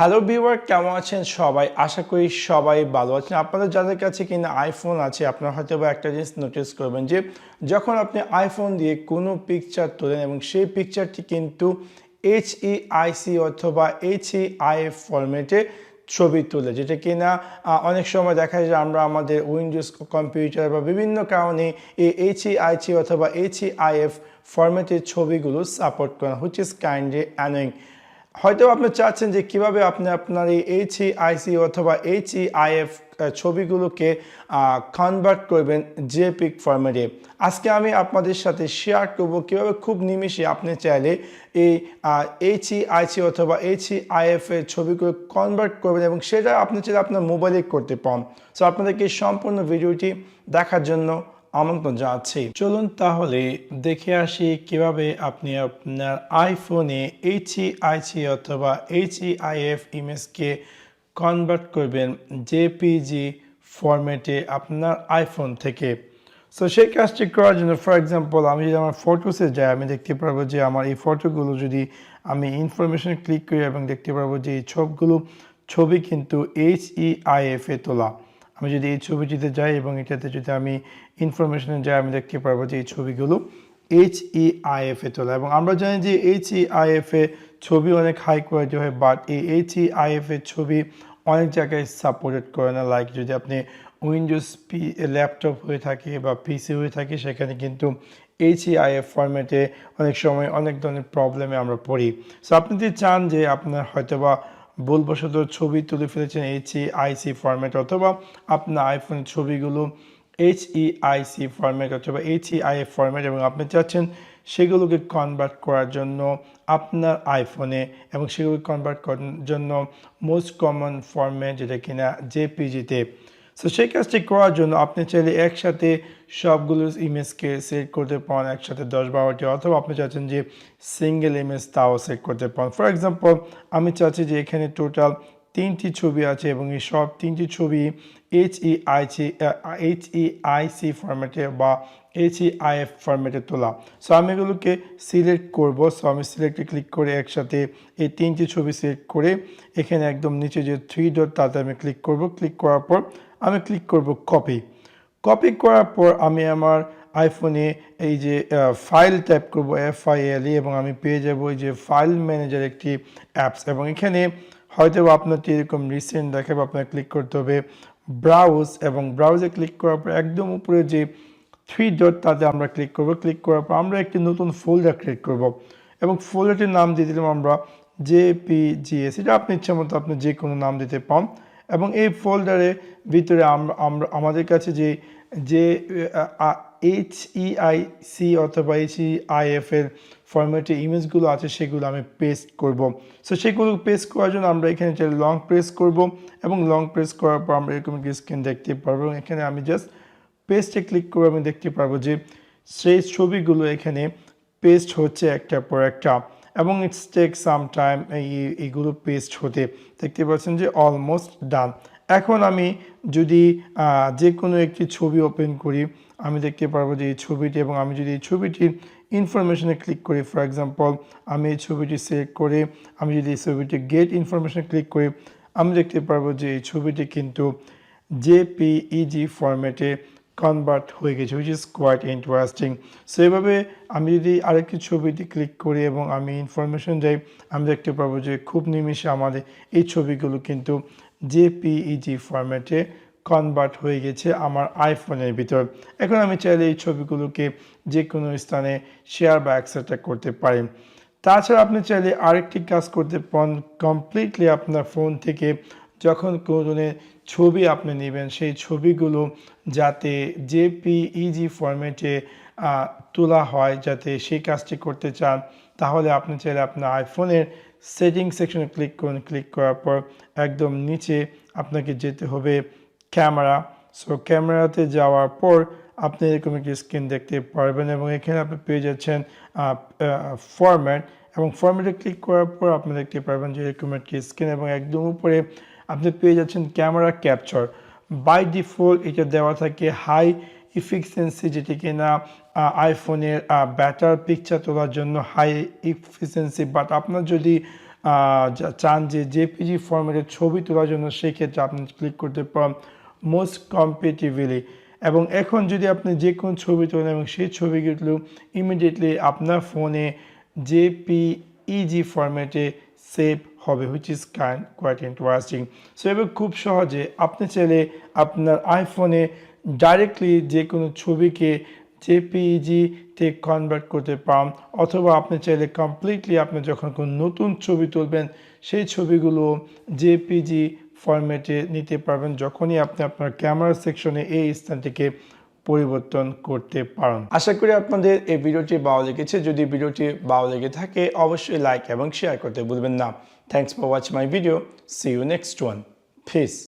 Hello viewer, কেমন আছেন সবাই? আশা করি সবাই ভালো আছেন। আপনাদের যাদের কাছে কিনা আইফোন আছে, আপনারা হয়তো বা একটা জিনিস নোটিস করবেন যে যখন আপনি আইফোন দিয়ে কোনো পিকচার তোলেন এবং সেই পিকচারটি কিন্তু HEIC অথবা HEIF ফরম্যাটে ছবি তোলে, যেটা কিনা অনেক সময় দেখা যায় যে আমরা আমাদের উইন্ডোজ কম্পিউটার বা বিভিন্ন কারণে এই HEIC অথবা HEIF ফরম্যাটের ছবিগুলো সাপোর্ট করেন, হুইচ ইজ কাইন্ডলি অ্যানোয়িং। হয়তো আপনি চাচ্ছেন যে কিভাবে আপনি আপনার এই HEIC অথবা HEIF ছবিগুলোকে কনভার্ট করবেন জেপিগ ফরম্যাটে। আজকে আমি আপনাদের সাথে শেয়ার করব কিভাবে খুব নিমিষে আপনি চাইলে এই HEIC অথবা HEIF এর ছবিগুলো কনভার্ট করবেন এবং সেটা আপনি চাইলে আপনার মোবাইলে করতে পারেন। সো আপনাদেরকে সম্পূর্ণ ভিডিওটি দেখার জন্য আমন্ত্রণ জানাচ্ছি। চলুন তাহলে দেখে আসি কিভাবে আপনি আপনার আইফোনে HEIC অথবা HEIF ইমেজকে কনভার্ট করবেন জেপিজি ফরম্যাটে আপনার আইফোন থেকে। সো সেই কাজটি করার জন্য ফর এক্সাম্পল আমি যদি আমার ফটোসে যাই, আমি দেখতে পারবো যে আমার এই ফটোগুলো যদি আমি ইনফরমেশন ক্লিক করি এবং দেখতে পারবো যে এই ছবি কিন্তু HEIF এ তোলা। আমি যদি এই ছবিটিতে যাই এবং এটাতে যদি আমি ইনফরমেশনে যাই, আমি দেখতে পারবো যে এই ছবিগুলো HEIF এ তোলা। এবং আমরা জানি যে HEIF এ ছবি অনেক হাই কোয়ালিটি হয়, বাট এই HEIF এর ছবি অনেক জায়গায় সাপোর্টেড করে না। লাইক যদি আপনি উইন্ডোজ ল্যাপটপ হয়ে থাকে বা পিসি হয়ে থাকে, সেখানে কিন্তু HEIF ফরম্যাটে অনেক সময় অনেক ধরনের প্রবলেমে আমরা পড়ি। সো আপনি যদি চান যে আপনার হয়তোবা ভুলবশত ছবি তুলে ফেলেছেন HEIC ফরম্যাট, অথবা আপনার আইফোনের ছবিগুলো HEIC ফরম্যাট অথবা HEIF ফরম্যাট এবং আপনি চাচ্ছেন সেগুলোকে কনভার্ট করার জন্য আপনার আইফোনে, এবং সেগুলো কনভার্ট করার জন্য মোস্ট কমন ফরম্যাট যেটা কিনা জেপিজিতে। সো সেই কাজটি করার জন্য আপনি চাইলে একসাথে সবগুলো ইমেজকে সেট করতে পারেন, একসাথে 10-12টি, অথবা আপনি চাচ্ছেন যে সিঙ্গেল ইমেজ তাও সেট করতে পারেন। ফর এক্সাম্পল আমি চাচ্ছি যে এখানে টোটাল 3টি ছবি আছে এবং এই সব 3টি ছবি HEIC ফরম্যাটে বা HEIF ফরম্যাটে তোলা। সো আমি এগুলোকে সিলেক্ট করব। সো আমি সিলেক্টে ক্লিক করে একসাথে এই 3টি ছবি সিলেক্ট করে এখানে একদম নিচে যে 3 ডট, তাতে আমি ক্লিক করব। ক্লিক করার পর আমি ক্লিক করব কপি করার পর আমি আমার আইফোনে এই যে ফাইল টাইপ করব FILE, এবং আমি পেয়ে যাব এই যে ফাইল ম্যানেজার একটি অ্যাপস। এবং এখানে হয়তো আপনার এরকম রিসেন্ট দেখাবে, আপনার ক্লিক করতে হবে ব্রাউজ, এবং ব্রাউজে ক্লিক করার পর একদম উপরে যে 3 ডট, তাতে আমরা ক্লিক করব। ক্লিক করার পর আমরা একটি নতুন ফোল্ডার ক্রিয়েট করব এবং ফোল্ডারটির নাম দিয়ে দিলাম আমরা JPGS। এটা আপনি ইচ্ছা মতো আপনি যে কোনো নাম দিতে পান। এবং এই ফোল্ডারের ভিতরে আমরা আমাদের কাছে যে HEIC অথবা HEIF এর ফরম্যাটে ইমেজগুলো আছে সেগুলো আমি পেস্ট করব। সো সেগুলো পেস্ট করার জন্য আমরা এখানে লং প্রেস করব, এবং লং প্রেস করার পর আমরা এরকম একটি স্ক্রিন দেখতে পারবো। এখানে আমি জাস্ট পেস্টে ক্লিক করব, আমি দেখতে পারবো যে সেই ছবিগুলো এখানে পেস্ট হচ্ছে একটার পর একটা, এবং ইটস টেক সাম টাইম এইগুলো পেস্ট হতে। দেখতে পাচ্ছেন যে অলমোস্ট ডান। এখন আমি যদি যে কোনো একটি ছবি ওপেন করি, আমি দেখতে পারবো যে এই ছবিটি, এবং আমি যদি এই ছবিটির ইনফরমেশনে ক্লিক করি, ফর এক্সাম্পল আমি এই ছবিটি সিলেক্ট করে আমি যদি এই ছবিটি গেট ইনফরমেশনে ক্লিক করি, আমি দেখতে পারবো যে এই ছবিটি কিন্তু JPEG ফরম্যাটে কনভার্ট হয়ে গেছে, which is quite interesting. So এইভাবে আমি যদি আরেকটি ছবিতে ক্লিক করি এবং আমি ইনফরমেশন যাই, আমি দেখতে পাবো যে খুব নিমিষে আমাদের এই ছবিগুলো কিন্তু JPEG ফরম্যাটে কনভার্ট হয়ে গেছে আমার আইফোনের ভিতর। এখন আমি চাইলে এই ছবিগুলোকে যে কোনো স্থানে শেয়ার বা অ্যাক্সেপ্ট করতে পারি। তাছাড়া আপনি চাইলে আরেকটি কাজ করতে পারেন, কমপ্লিটলি আপনার ফোন থেকে যখন কোনো ধরনের ছবি আপনি নেবেন, সেই ছবিগুলো যাতে JPEG ফরম্যাটে তোলা হয়, যাতে সেই কাজটি করতে চান, তাহলে আপনি চাইলে আপনার আইফোনের সেটিং সেকশনে ক্লিক করুন। ক্লিক করার পর একদম নিচে আপনাকে যেতে হবে ক্যামেরা। সো ক্যামেরাতে যাওয়ার পর আপনি এরকম একটি স্ক্রিন দেখতে পারবেন, এবং এখানে আপনি পেয়ে যাচ্ছেন ফরম্যাট, এবং ফরম্যাটে ক্লিক করার পর আপনি দেখতে পারবেন যে এরকম একটি স্ক্রিন, এবং একদম উপরে আপনি পেয়ে যাচ্ছেন ক্যামেরা ক্যাপচার। বাই ডিফল্ট এটা দেওয়া থাকে হাই এফিসিয়েন্সি, যেটি কিনা আইফোনের বেটার পিকচার তোলার জন্য হাই এফিসিয়েন্সি। বাট আপনার যদি চান যে জেপিজি ফরম্যাটের ছবি তোলার জন্য, সেই ক্ষেত্রে আপনি ক্লিক করতে পারেন মোস্ট কম্পেটিভলি। এবং এখন যদি আপনি যে কোনো ছবি তোলেন এবং সেই ছবিগুলো ইমিডিয়েটলি আপনার ফোনে জেপিইজি ফরম্যাটে সেভ হবে, which is quite interesting. So এবার খুব সহজে আপনি চাইলে আপনার আইফোনে ডাইরেক্টলি যে কোনো ছবিকে জেপিইজিতে কনভার্ট করতে পারেন, অথবা আপনি চাইলে কমপ্লিটলি আপনি যখন কোনো নতুন ছবি তুলবেন সেই ছবিগুলো জেপিজি ফরম্যাটে নিতে পারবেন, যখনই আপনি আপনার ক্যামেরা সেকশনে এই স্থানটিকে পরিবর্তন করতে পারেন। আশা করি আপনাদের এই ভিডিওটি ভালো লেগেছে। যদি ভিডিওটি ভালো লেগে থাকে অবশ্যই লাইক এবং শেয়ার করতে ভুলবেন না। Thanks for watching my video. See you next one. Piece.